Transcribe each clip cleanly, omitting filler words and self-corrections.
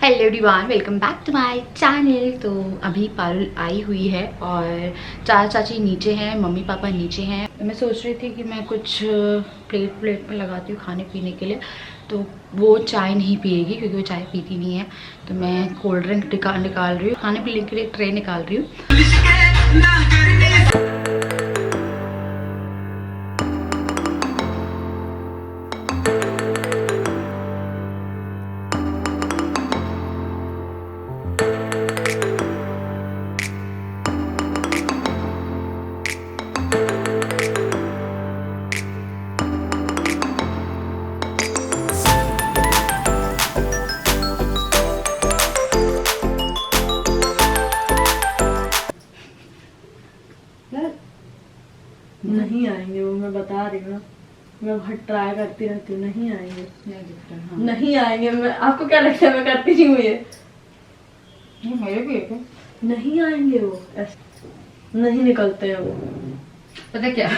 Hello everyone, welcome back to my channel. तो अभी पारुल आई हुई है और चाचा चाची नीचे हैं, मम्मी पापा नीचे हैं। मैं सोच रही थी कि मैं कुछ प्लेट में लगाती हूँ खाने पीने के लिए। तो वो चाय नहीं पिएगी क्योंकि वो चाय पीती नहीं है। तो मैं कोल्ड ड्रिंक निकाल रही हूँ, खाने पीने के लिए ट्रे निकाल रही हूँ। नहीं आएंगे वो, मैं बता रही हूँ ना। मैं बहुत ट्राई करती रहती हूँ, नहीं आएंगे। हाँ। नहीं आएंगे। मैं आपको क्या लगता है मैं करती नहीं हूँ ये? मेरे भी है। नहीं आएंगे वो, ऐसे नहीं निकलते हैं वो। पता क्या,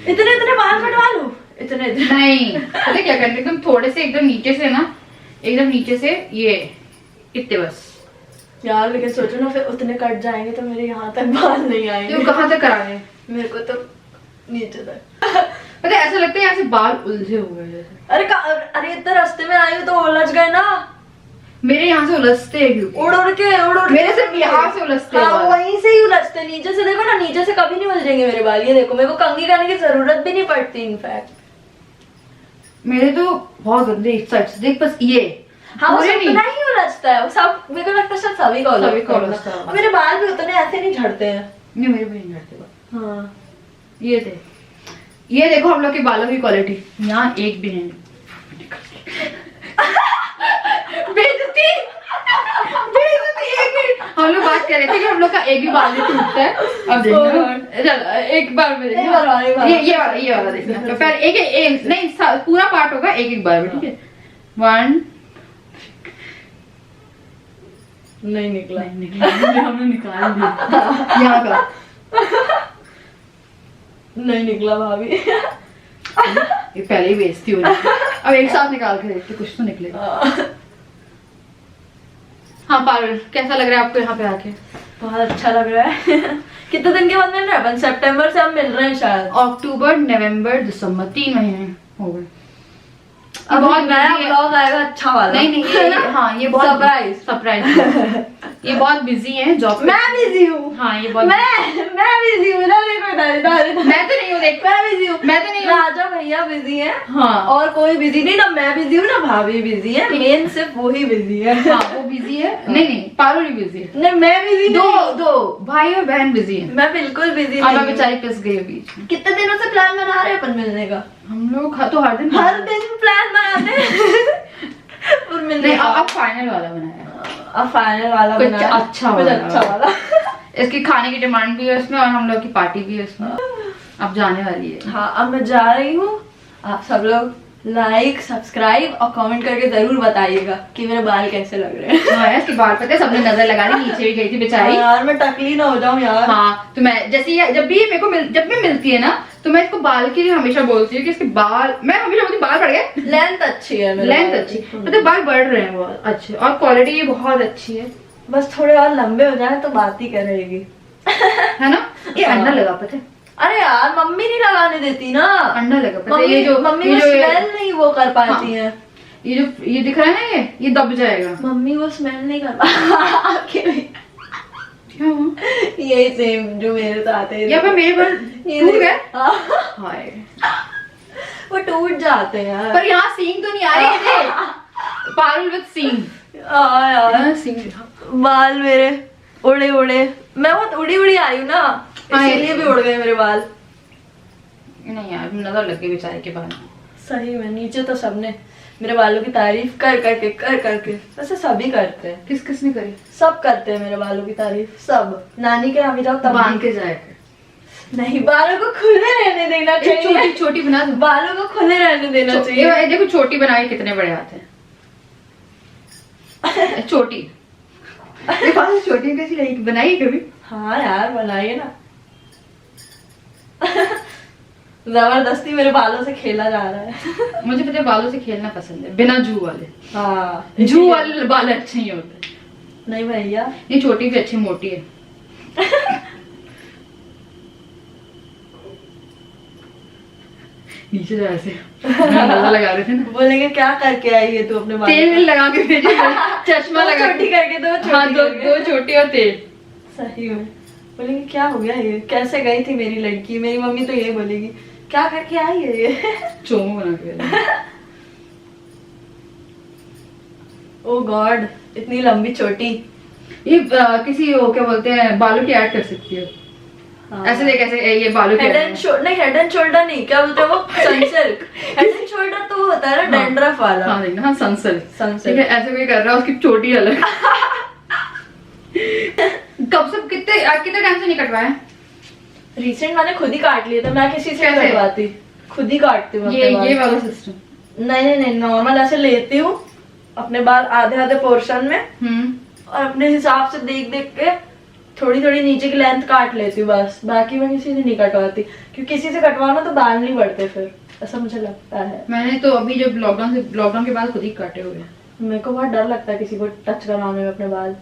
इतने इतने बाल कटवा लूं? इतने नहीं पता क्या करते, एकदम थोड़े से एकदम नीचे से ना, एकदम नीचे से ये इतने बस यार। लेकिन सोचो ना, फिर उतने कट जाएंगे तो मेरे यहाँ तक बाल नहीं आएंगे। तो कहाँ तक कराने? मेरे को तो नीचे तक। पता है, ऐसा लगता है यहाँ से बाल उलझे हुए हैं जैसे। अरे इतने रास्ते में आई हूँ तो उलझ गए ना। मेरे यहाँ से उलझते हैं क्योंकि उड़ उड़ मेरे सिर्फ यहाँ से उलझते हैं हाँ, बाल। वहीं से ही उलझते। नीचे से देखो ना, नीचे से कभी नहीं उलझेंगे मेरे बाल। ये देखो, मेरे को कंघी करने की जरूरत भी नहीं पड़ती इनफैक्ट। मेरे तो बहुत गंदे इस साइड से देख, बस ये हाँ, वो पूरे सब नहीं। ही उलझता है वो सब। मेरे को लगता है शायद सभी का उलझता है। और मेरे बाल भी उतने ऐसे नहीं झड़ते हैं। नहीं, मेरे भी नहीं झड़ते बाल। हाँ, ये देखो हम लोग के बालों की क्वालिटी, यहाँ एक भी नहीं। बेइज्जती एक भी। हम लोग बात कर रहे थे कि हम लोग का एक भी बाल नहीं टूटता है। अब देखना, चल एक बार में देखना। ये वाला देखना। तो पहले एक नहीं, पूरा पार्ट होगा एक बार में, ठीक है? 1 नहीं निकला। हमने निकाल दिया यहाँ का। नहीं निकला भाभी। ये पहले ही बेइज्जती हो रही है। अब एक साथ निकाल के देखते, कुछ तो निकलेगा। हाँ पारुल, कैसा लग रहा है आपको यहाँ पे आके? बहुत अच्छा लग रहा है। कितने दिन के बाद मिल रहा है? अपन सितंबर से हम मिल रहे हैं शायद। अक्टूबर, नवंबर, दिसंबर, 3 महीने हो गए। अब बहुत नया ब्लॉग आएगा अच्छा वाला। नहीं हाँ, ये बहुत सरप्राइज। ये बहुत बिजी है जॉब पे। मैं बिजी हूँ। हाँ, ये बहुत मैं बिजी हूँ। मैं तो नहीं हूँ, देख मैं बिजी हूँ। मैं तो नहीं हूँ। राजा भैया बिजी है। हाँ, और कोई बिजी नहीं। ना मैं बिजी हूँ ना भाभी बिजी है। मेन सिर्फ वही बिजी है। हाँ, वो बिजी है। नहीं पारुल भी बिजी है। नहीं, मैं बिजी दो भाई और बहन बिजी है। मैं बिल्कुल बिजी अब नहीं। बेचारी पिस गई बीच में। कितने दिनों से प्लान बना रहे हैं अपन मिलने का? हम लोग तो हर दिन प्लान बनाते हैं। और मिलने का अब फाइनल वाला बनाया। अब फाइनल वाला कुछ बनाया। अच्छा वाला। इसकी खाने की डिमांड भी है उसमें और हम लोग की पार्टी भी है उसमें। अब जाने वाली है। हाँ, अब मैं जा रही हूँ। आप सब लोग लाइक, सब्सक्राइब और कमेंट करके जरूर बताइएगा कि मेरे बाल कैसे लग रहे हैं। हाँ, इसके बाल पता है, सबने नजर लगा ली, नीचे भी गई थी बेचारी। यार मैं टकली ना हो जाऊं यार। हाँ, तो मैं जैसे जब भी मेरे को जब भी मिलती है ना, तो मैं इसको बाल के लिए हमेशा बोलती हूँ कि इसके बाल, मैं हमेशा बोलती बाल बढ़ गए। लेंथ अच्छी है, लेंथ अच्छी, मतलब बाल बढ़ रहे हैं बहुत अच्छे और क्वालिटी ये बहुत अच्छी है। बस थोड़े और लंबे हो जाए तो बात ही करेगी। है ना? ये अंडा लगा पता है। अरे यार, मम्मी नहीं लगाने देती ना। अंडा लगा पता है। ये जो मम्मी वो स्मेल नहीं वो कर पाती है। ये दिख रहा है ना, ये दब जाएगा। मम्मी वो स्मेल नहीं कर पाती। यही सेम जो मेरे साथ है। या फिर मेरे बाल टूट गए। हाय, वो टूट जाते हैं यार। पर यहाँ सींग तो नहीं आ रही है। पारुल विद सींग। यार सींग बाल मेरे उड़े उड़े। मैं बहुत उड़ी आई हूँ ना, इसीलिए भी उड़ गए मेरे बाल। नहीं यार, नजर लग गई बेचारे के बाल। सही में नीचे तो सबने मेरे बालों की तारीफ कर करके वैसे सभी करते हैं। किसने करी? सब करते हैं मेरे बालों की तारीफ, सब। नानी के यहाँ भी जाओ तब बांध के जाए। नहीं, बालों को खुले रहने देना चाहिए। छोटी बना दो। बालों को खुले रहने देना चाहिए। देखो छोटी बनाई कितने बड़े आते हैं। छोटी छोटी कैसी लगी, बनाई कभी? हाँ यार, बनाइए ना। जबरदस्ती मेरे बालों से खेला जा रहा है। मुझे पता है बालों से खेलना पसंद है, बिना जू वाले। हाँ, जू वाले बाल अच्छे ही होते हैं। नहीं भैया, ये छोटी भी अच्छी, मोटी है। नीचे जा ऐसे लगा रहे थे ना। बोलेंगे क्या करके आई है तू अपने बाल? तेल लगा के भेजे, चश्मा लगा छोटी करके दो, हाँ, दो छोटी और तेल। सही में बोलेंगे क्या हो गया ये, कैसे गई थी मेरी लड़की? मेरी मम्मी तो ये बोलेगी क्या करके आई है ये। चोमू बना के। ओ गॉड, इतनी लंबी चोटी। ये किसी वो क्या बोलते हैं, बालों की ऐड कर सकती है। हाँ। ऐसे देख, ऐसे ये बालों की हेड एंड शोल्डर नहीं, हेड एंड शोल्डर नहीं, क्या बोलते हैं वो, सनसिल्क। हेड एंड शोल्डर तो वो होता है ना डैंड्रफ वाला। हाँ देखना, हाँ सनसिल्क। सनसिल्क। ठीक है, ऐसे कोई कर रहा है, उसकी चोटी अलग। कब से कितने टाइम से नहीं कटवाया? रिसेंट मैंने खुद ही काट लिए थे, मैं किसी से नहीं कटवाती, खुद ही काटती हूँ ये वाला सिस्टम। नहीं, नॉर्मल ऐसे लेती हूँ अपने बाल आधे आधे पोर्शन में, और अपने हिसाब से देख देख के थोड़ी थोड़ी नीचे की लेंथ काट लेती हूँ बस। बाकी मैं किसी से नहीं कटवाती, क्योंकि किसी से कटवाना तो बाल नहीं बढ़ते फिर, ऐसा मुझे लगता है। मैंने तो अभी जब लॉकडाउन के बाद खुद ही काटे हुए हैं। मेरे को बहुत डर लगता है किसी को टच करवाने में अपने बाल।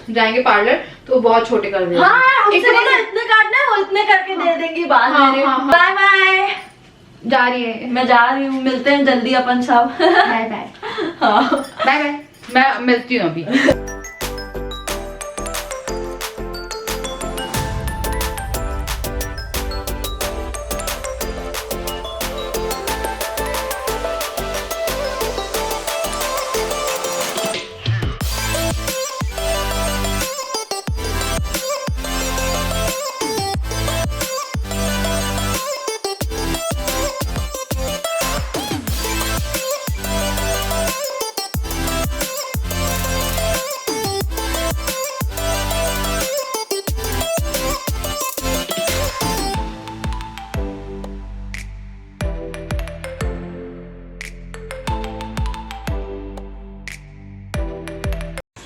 जाएंगे पार्लर तो बहुत छोटे कर देंगे। हाँ, इतने काटना है, वो इतने करके दे देंगी बाल। बाय बाय, जा रही है, मैं जा रही हूँ, मिलते हैं जल्दी अपन सब। Bye bye. हाँ बाय बाय, मैं मिलती हूँ अभी।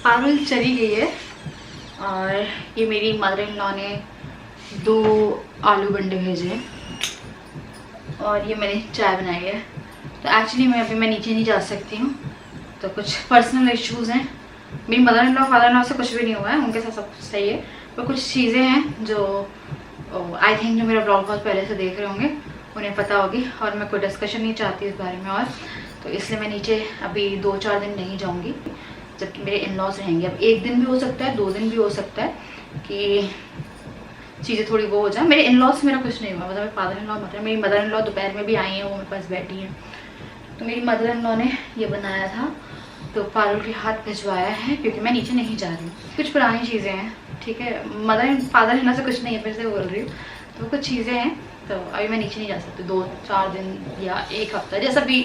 पारुल चली गई है और ये मेरी मदर इन लॉ ने 2 आलू बंडे भेजे हैं और ये मैंने चाय बनाई है। तो एक्चुअली मैं नीचे नहीं जा सकती हूँ, तो कुछ पर्सनल इश्यूज़ हैं। मेरी mother in law father in law से कुछ भी नहीं हुआ है, उनके साथ सब कुछ सही है, पर कुछ चीज़ें हैं जो आई थिंक जो मेरा ब्लॉग बहुत पहले से देख रहे होंगे उन्हें पता होगी, और मैं कोई डिस्कशन नहीं चाहती इस बारे में, और तो इसलिए मैं नीचे अभी 2-4 दिन नहीं जाऊँगी, जबकि मेरे इन लॉज रहेंगे। अब 1 दिन भी हो सकता है, 2 दिन भी हो सकता है कि चीज़ें थोड़ी वो हो जाए। मेरे इन लॉज से मेरा कुछ नहीं हुआ, मतलब मेरे फादर इन लॉ मतलब मेरी मदर इन लॉ दोपहर में भी आई हैं, वो मेरे पास बैठी हैं। तो मेरी मदर इन लॉ ने ये बनाया था, तो पारुल के हाथ भिजवाया है, क्योंकि मैं नीचे नहीं जा रही हूँ। कुछ पुरानी चीज़ें हैं, ठीक है, फादर इन लॉ से कुछ नहीं है, फिर से बोल रही हूँ, तो कुछ चीज़ें हैं, तो अभी मैं नीचे नहीं जा सकती। 2-4 दिन या 1 हफ्ता, जैसा भी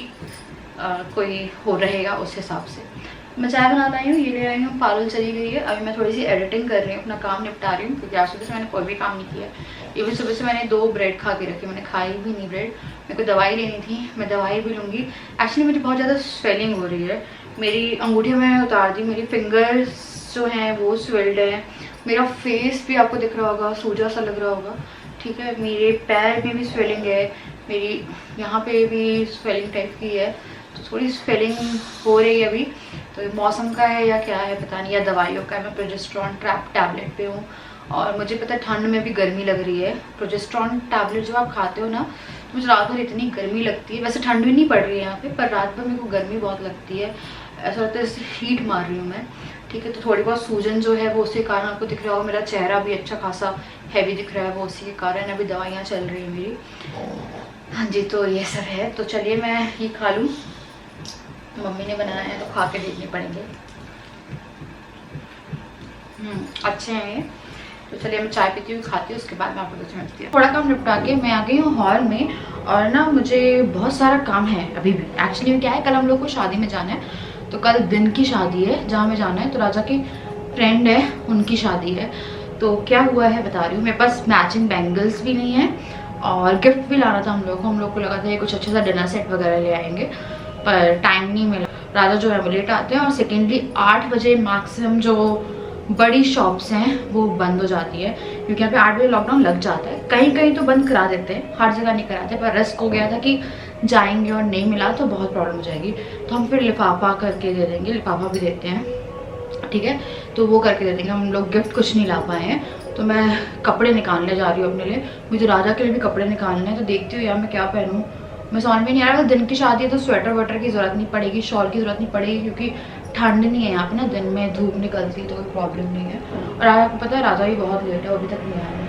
कोई हो रहेगा उस हिसाब से। मैं चाय बना लाई हूँ, ये ले आई हूँ, पारुल चली गई है। अभी मैं थोड़ी सी एडिटिंग कर रही हूँ, अपना काम निपटा रही हूँ, क्योंकि आज सुबह से मैंने कोई भी काम नहीं किया। इवन सुबह से मैंने 2 ब्रेड खा के रखी, मैंने खाई भी नहीं ब्रेड। मेरे को दवाई लेनी थी, मैं दवाई भी लूँगी। एक्चुअली मुझे बहुत ज़्यादा स्वेलिंग हो रही है, मेरी अंगूठियों में उतार दी, मेरी फिंगर्स जो हैं वो स्वेल्ड है, मेरा फेस भी आपको दिख रहा होगा, सूजा सा लग रहा होगा, ठीक है, मेरे पैर में भी स्वेलिंग है, मेरी यहाँ पे भी स्वेलिंग टाइप की है, तो थोड़ी स्वेलिंग हो रही है अभी। तो मौसम का है या क्या है पता नहीं, या दवाइयों का है। मैं प्रोजेस्टेरॉन टैबलेट पे हूँ, और मुझे पता है ठंड में भी गर्मी लग रही है। प्रोजेस्टेरॉन टैबलेट जो आप खाते हो ना, तो मुझे रात भर इतनी गर्मी लगती है। वैसे ठंड भी नहीं पड़ रही है यहाँ पे, पर रात भर मेरे को गर्मी बहुत लगती है, ऐसा लगता है जैसे हीट मार रही हूँ मैं, ठीक है। तो थोड़ी बहुत सूजन जो है वो उसी के कारण आपको दिख रहा होगा, मेरा चेहरा भी अच्छा खासा हैवी दिख रहा है, वो उसी के कारण अभी दवाइयाँ चल रही हैं मेरी। हाँ जी, तो ये सब है। तो चलिए मैं ये खा लूँ, मम्मी ने बनाया है तो खा के देखने पड़ेंगे। अच्छे हैं ये। तो चलिए मैं चाय पीती हूँ, खाती हूँ, उसके बाद मैं आपको कुछ मिलती हूँ। थोड़ा काम निपटा के मैं आ गई हूँ हॉल में, और ना मुझे बहुत सारा काम है अभी भी। एक्चुअली क्या है, कल हम लोग को शादी में जाना है, तो कल दिन की शादी है जहाँ में जाना है। तो राजा की फ्रेंड है, उनकी शादी है। तो क्या हुआ है बता रही हूँ, मेरे पास मैचिंग बैंगल्स भी नहीं है, और गिफ्ट भी लाना था हम लोग को लगा था कुछ अच्छा सा डिनर सेट वगैरह ले आएंगे, पर टाइम नहीं मिला। राजा जो है वो लेट आते हैं, और सेकेंडली 8 बजे मैक्सिमम जो बड़ी शॉप्स हैं वो बंद हो जाती है, क्योंकि यहाँ पे 8 बजे लॉकडाउन लग जाता है। कहीं कहीं तो बंद करा देते हैं, हर जगह नहीं कराते, पर रिस्क हो गया था कि जाएंगे और नहीं मिला तो बहुत प्रॉब्लम हो जाएगी। तो हम फिर लिफाफा करके दे देंगे, लिफाफा भी देते हैं, ठीक है, तो वो करके दे देंगे। हम लोग गिफ्ट कुछ नहीं ला पाए हैं, तो मैं कपड़े निकालने जा रही हूँ अपने लिए। मुझे राजा के लिए भी कपड़े निकालने हैं, तो देखती हूँ यार मैं क्या पहनूँ, मैं समझ में नहीं आ रहा। अगर दिन की शादी है तो स्वेटर वेटर की ज़रूरत नहीं पड़ेगी, शॉल की ज़रूरत नहीं पड़ेगी, क्योंकि ठंड नहीं है यहाँ पे ना, दिन में धूप निकलती है तो कोई प्रॉब्लम नहीं है। और आपको पता है राजा भी बहुत लेट है, वो अभी तक नहीं आया है,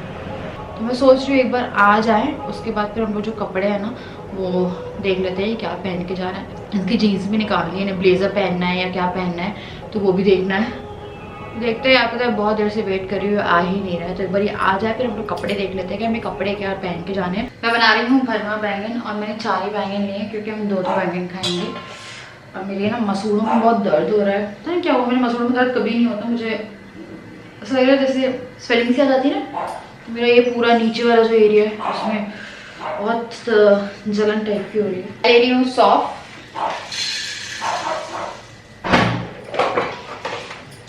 तो मैं सोच रही हूँ एक बार आ जाए, उसके बाद फिर हम लोग जो कपड़े हैं ना वो देख लेते हैं क्या पहन के जाना है। इसकी जीन्स भी निकालनी है, ब्लेजर पहनना है या क्या पहनना है, तो वो भी देखना है। देखते हैं, आपको तो बहुत देर से वेट कर रही हूँ, आ ही नहीं रहा है, तो एक बार ये आ जाए फिर हम लोग कपड़े देख लेते हैं कि हमें कपड़े क्या पहन के जाने हैं। मैं बना रही हूँ भरमा बैंगन, और मैंने 4 ही बैंगन लिए हैं क्योंकि हम 2 बैंगन खाएंगे। और मेरे ना मसूड़ों में बहुत दर्द हो रहा है, पता नहीं क्या हुआ, मेरे मसूड़ों में दर्द कभी नहीं होता, मुझे ऐसा लग रहा है जैसे स्वेलिंग सी आ जाती है ना, तो मेरा ये पूरा नीचे वाला जो एरिया है उसमें बहुत जलन टाइप की हो रही है। ले रही हूँ सौंफ,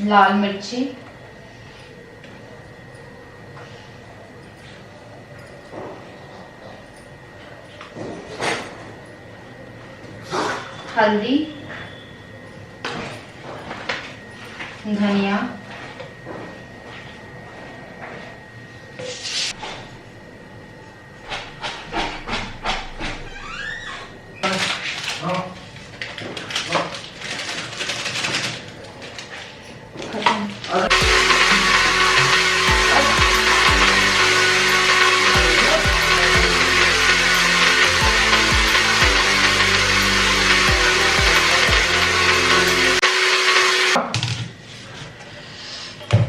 लाल मिर्ची, हल्दी, धनिया,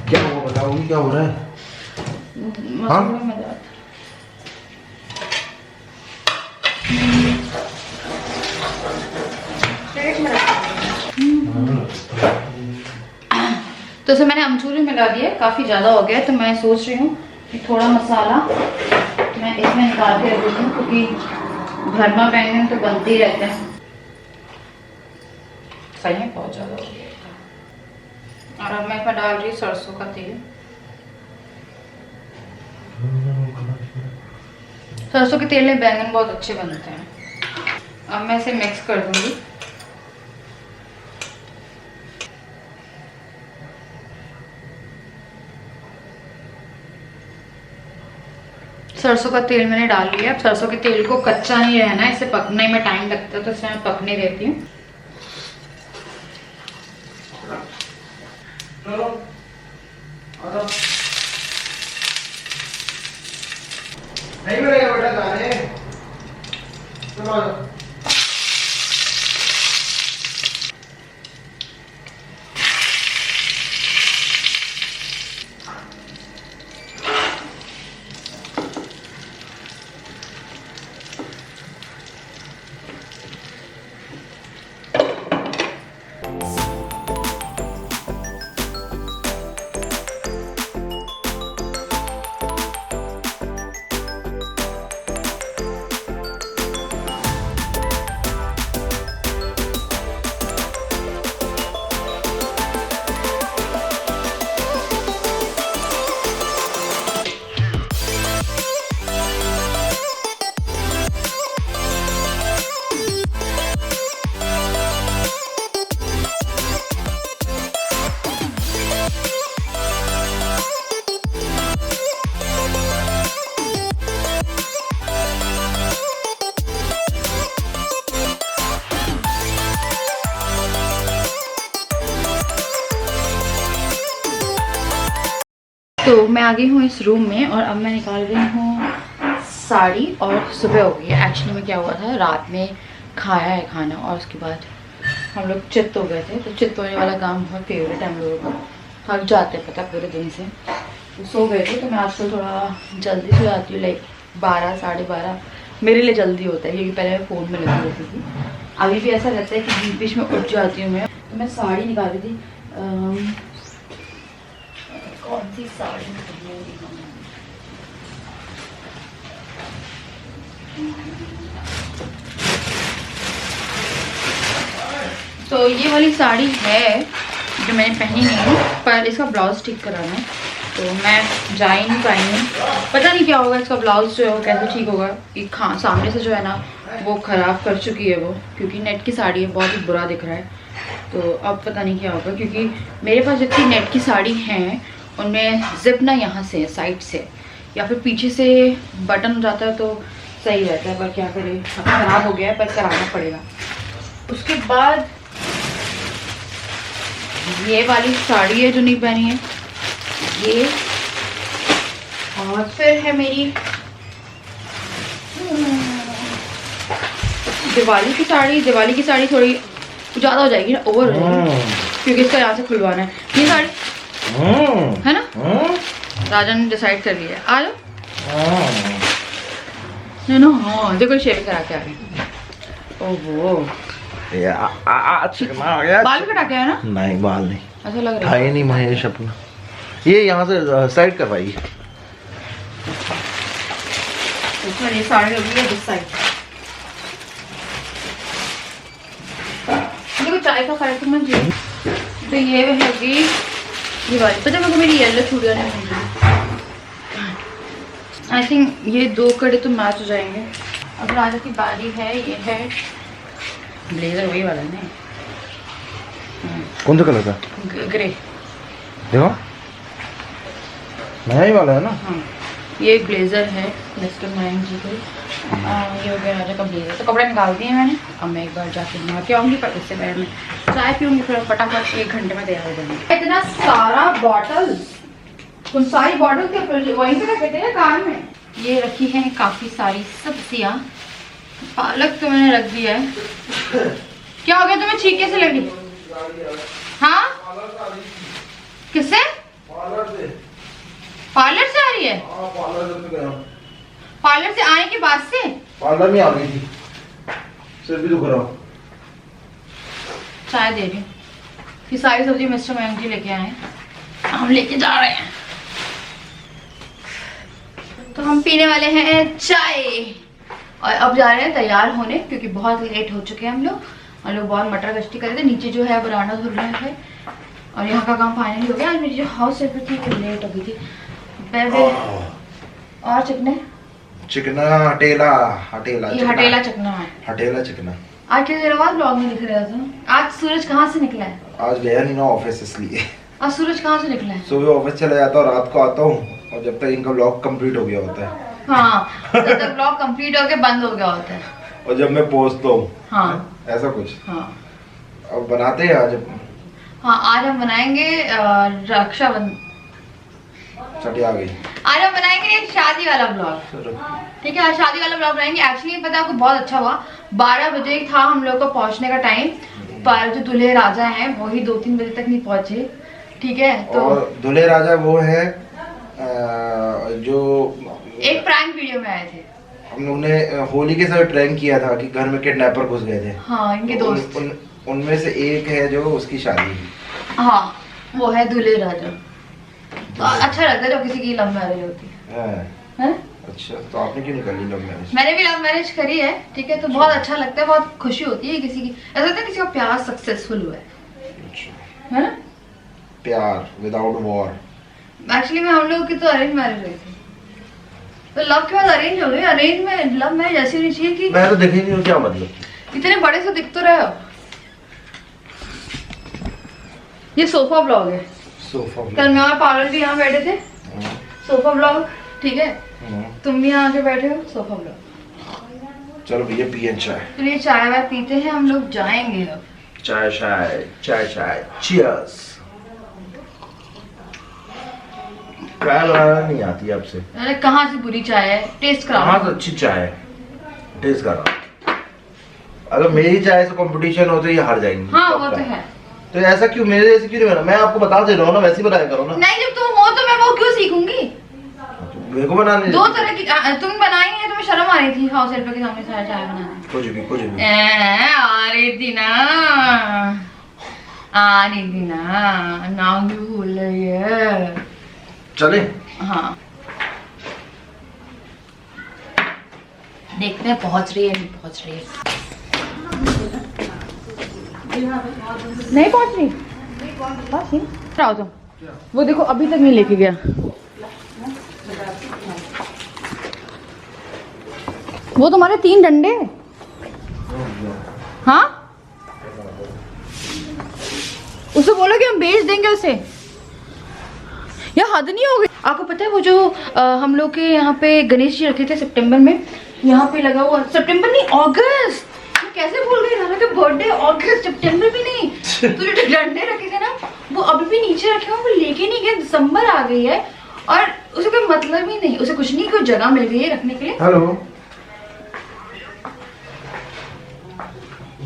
क्या हुआ बताओगी, क्या हो रहा है? मसूड़ों में दर्द। तो इसे मैंने अमचूर में मिला दिया, काफ़ी ज़्यादा हो गया, तो मैं सोच रही हूँ कि थोड़ा मसाला मैं इसमें निकाल के रख देती हूँ, क्योंकि भरमा बैंगन तो बनते ही रहते हैं। सही है, बहुत ज़्यादा हो गया। और अब मैं इसमें डाल रही हूँ सरसों का तेल। सरसों के तेल में बैंगन बहुत अच्छे बनते हैं। अब मैं इसे मिक्स कर दूंगी। सरसों का तेल मैंने डाल लिया। अब सरसों के तेल को कच्चा नहीं रहना, इसे पकने में टाइम लगता है, तो इसे मैं पकने देती हूँ। नहीं मिलेगा बेटा गाने, चलो तो मैं आ गई हूँ इस रूम में, और अब मैं निकाल रही हूँ साड़ी। और सुबह हो गई है। एक्चुअली में क्या हुआ था, रात में खाया है खाना, और उसके बाद हम लोग चित्त हो गए थे। तो चित्त होने वाला काम बहुत फेवरेट है हम लोगों को, थक जाते हैं पता पूरे दिन से, तो सो गए थे। तो मैं आजकल थोड़ा जल्दी सो जाती हूँ, लाइक 12 साढ़े 12 मेरे लिए जल्दी होता है, क्योंकि पहले मैं फ़ोन में लगी रहती थी। अभी भी ऐसा रहता है कि बीच बीच में उठ जाती हूँ मैं। तो मैं साड़ी निकाल रही थी, कौन सी साड़ी तो ये वाली साड़ी है, जो मैंने पहनी नहीं है, पर इसका ब्लाउज ठीक कराना है तो मैं जा ही नहीं पाई हूँ। पता नहीं क्या होगा इसका ब्लाउज जो है वो कैसे ठीक होगा। कि सामने से जो है ना वो ख़राब कर चुकी है वो, क्योंकि नेट की साड़ी है, बहुत ही बुरा दिख रहा है। तो अब पता नहीं क्या होगा, क्योंकि मेरे पास जितनी नेट की साड़ी हैं उनमें जिप ना यहाँ से साइड से या फिर पीछे से बटन हो जाता है तो सही रहता है, पर क्या करें, अब ख़राब हो गया है, पर कराना पड़ेगा। उसके बाद ये वाली साड़ी है जो नहीं पहनी है ये, और फिर है मेरी दिवाली की साड़ी। दिवाली की साड़ी थोड़ी ज़्यादा हो जाएगी ना, ओवर हो जाएगी, क्योंकि इसका यहाँ से खुलवाना है। ये साड़ी है ना, राजा ने डिसाइड कर लिया है। आ जाओ ना। हाँ देखो शेविंग करा के आ गई। ओहो बाल कटा के आया ना? नहीं बाल नहीं, ऐसा लग रहा था ही नहीं महेश अपना। ये यहाँ से साइड करवाइए। ये साड़ी लगी है दिस साइड। देखो चाय का कार्यक्रम है जी। तो ये लगी दिवाली। पता मेरे को मेरी येलो चूड़ियाँ नहीं मिली। आई थिंक ये 2 कड़े तो मैच हो जाएंगे। अब राजा की बारी है। ये है ब्लेजर, वही वाला है ना, कौन सा कलर का? ग्रे। देखो नया ही वाला है ना। हाँ ये एक ब्लेजर है मिस्टर मयंक जी को। ये हो गया राजा का ब्लेजर। तो कपड़े निकाल दिए मैंने। अब मैं एक बार जाके नहा के आऊँगी, पर उससे पहले मैं चाय पीऊँगी, फिर फटाफट 1 घंटे में तैयार हो जाऊँगी। इतना सारा बॉटल, उन सारी बॉटल के वहीं पे रखे थे कार में। ये रखी है काफ़ी सारी सब्जियाँ। पालक तो मैंने रख दिया है। क्या हो गया तुम्हें, छींके से लगी? हाँ किससे? पार्लर से आ रही है? पार्लर से आने के बाद से? पार्लर में आ गई थी, सिर भी दुख रहा। चाय दे रही हूँ। ये सारी सब्जी मिस्टर मयंक जी लेके आए हैं, हम लेके जा रहे हैं। तो हम पीने वाले हैं चाय और अब जा रहे हैं तैयार होने, क्योंकि बहुत लेट हो चुके हैं हम लोग। और लोग बहुत मटर गश्ती कर रहे थे। नीचे जो है बरामदा धुल रहा है और यहाँ का काम फाइनली हो गया। आज मेरी जो हाउस हेल्पर थी वो लेट हो गई थी। और चिकना हटेला हटेला ये हटेला चिकना है। हटेला चिकना। आज कितनी देर बाद ब्लॉग में दिख रहा था? आज सूरज कहाँ से निकला है? आज गया नहीं ना ऑफिस, इसलिए। आज सूरज कहाँ से निकला है? सुबह ऑफिस चला जाता हूँ, रात को आता हूँ, और जब तक इनका ब्लॉग कंप्लीट हो गया होता है। हाँ जब तक ब्लॉग कंप्लीट होके बंद हो गया होता है, और जब मैं पहुँचता हूँ। हाँ ऐसा कुछ। हाँ अब बनाते हैं आज। हाँ आज हम बनाएंगे रक्षाबंधन। छठी आ गई। आज हम बनाएंगे शादी वाला ब्लॉग। ठीक है, आज शादी वाला ब्लॉग बनाएंगे। एक्चुअली पता है आपको, बहुत अच्छा हुआ। 12 बजे था हम लोग को पहुंचने का टाइम, पर जो दूल्हे राजा हैं वो ही 2-3 बजे तक नहीं पहुंचे। ठीक है, तो और दूल्हे राजा वो है जो एक प्रैंक वीडियो में आए थे। हम लोग ने होली के समय प्रैंक किया था कि घर में किडनैपर घुस गए थे। हाँ इनके दोस्त। उनमें से एक है जो उसकी शादी। हाँ वो है दूल्हे राजा। तो अच्छा लगता है जब किसी की लव मैरिज होती है। अच्छा, तो आपने क्यों नहीं कर ली लव मैरिज? मैंने भी लव मैरिज करी है। ठीक है, तो बहुत अच्छा लगता है, बहुत खुशी होती है किसी की, ऐसा लगता है किसी का प्यार सक्सेसफुल हुआ है ना? प्यार विदाउट वॉर। एक्चुअली में हम लोग की तो अरेंज मैरिज हुई थी, तो लव के बाद अरेंज हो गई। अरेंज में लव मैरिज ऐसी होनी चाहिए कि मैं तो देख ही नहीं हूँ, क्या मतलब? इतने बड़े से दिख तो रहे हो। ये सोफा ब्लॉग है। सोफा कल मैं और पारुल भी यहाँ बैठे थे, सोफा ब्लॉग। ठीक है, तुम भी यहाँ आके बैठे हो, सोफा ब्लॉग। चलो भैया पिए चाय। चलिए चाय वाय पीते हैं, हम लोग जाएंगे अब। चाय चाय चाय चाय, चीयर्स। चाय बनाना नहीं आती आपसे? अरे कहाँ से बुरी चाय है, टेस्ट करा। कहाँ से अच्छी चाय है, टेस्ट करा। अगर मेरी चाय से कंपटीशन हो तो ये हार जाएंगी। हाँ वो तो है। तो ऐसा क्यों, मेरे जैसे क्यों नहीं बना? मैं आपको बता दे रहा हूँ ना, वैसे ही बनाया करो ना। नहीं, जब तुम हो तो मैं वो क्यों सीखूंगी? मेरे को बनाने 2 तरह की तुम बनाई है, तुम्हें शर्म आ रही थी हाउस हेल्पर के सामने सारा चाय बनाना। कुछ भी आ रही थी ना, आ रही थी ना, नाम भी भूल रही है। चले। हाँ देखते हैं पहुंच रही है नहीं पहुंच रही है। नहीं पहुंच रही। बस ही आओ तुम। वो देखो अभी तक नहीं लेके गया। वो तुम्हारे 3 डंडे। हाँ उसे बोलो कि हम बेच देंगे उसे। यार हद नहीं हो गई। आपको पता है वो जो हम लोग के यहाँ पे गणेश जी रखे थे सितंबर में, यहाँ पे लगा हुआ, सितंबर नहीं अगस्त, मैं कैसे भूल गई नाना का बर्थडे अगस्त, सितंबर भी नहीं। तो जो डंडे रखे थे ना वो अभी भी नीचे रखे हुए, वो लेके नहीं गए। दिसंबर आ गई है और उसे कोई मतलब ही नहीं, उसे कुछ नहीं, कोई जगह मिल गई है रखने के लिए। हेलो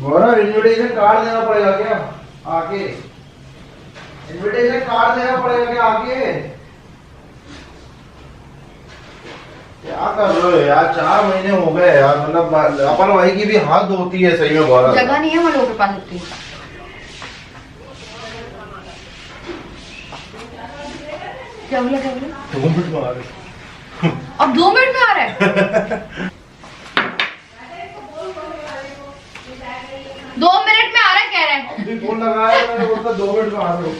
गौरव, इनविटेशन कार्ड देना पड़ेगा क्या आके? इनविटेशन कार्ड देना पड़ेगा क्या आके? क्या कर रहे हो यार, 4 महीने हो गए यार, मतलब अपन भाई की भी हाथ धोती है सही में गौरव। जगह नहीं है हम लोगों के पास इतनी। क्या बोला 2 मिनट में आ रहे। अब 2 मिनट में आ रहा है। 2 मिनट में आ रहा है कह रहे हैं। अभी फोन लगाया मैंने, बोलता 2 मिनट में आ रहे हो।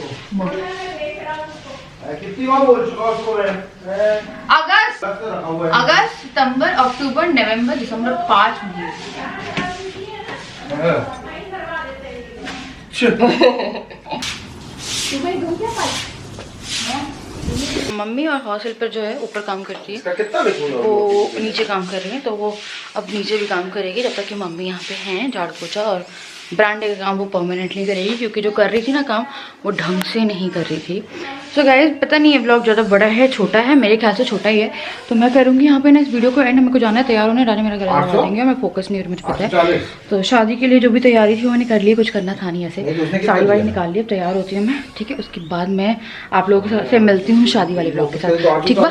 कितनी बार बोल चुका उसको मैं। अगस्त सितंबर अक्टूबर नवंबर दिसंबर 5 महीने। मम्मी और हाउस हेल्पर जो है ऊपर काम करती है, वो नीचे काम कर रही है, तो वो अब नीचे भी काम करेगी जब तक कि मम्मी यहाँ पे हैं। झाड़ू पोछा और ब्रांडे का काम वो परमानेंटली करेगी, क्योंकि जो कर रही थी ना काम वो ढंग से नहीं कर रही थी। सो गाइस पता नहीं ये व्लॉग ज़्यादा बड़ा है छोटा है, मेरे ख्याल से छोटा ही है, तो मैं करूँगी यहाँ पे ना इस वीडियो को एंड। मेरे को जाना है, तैयार होने, राजा मेरा गला लगा देंगे और मैं फोकस नहीं हो रही, मुझे पता है। तो शादी के लिए जो भी तैयारी थी वो मैंने कर ली, कुछ करना था नहीं ऐसे, साड़ी वाड़ी निकाल ली, अब तैयार होती हूँ मैं, ठीक है। उसके बाद मैं आप लोगों से मिलती हूँ शादी वाले ब्लॉग के साथ, ठीक है।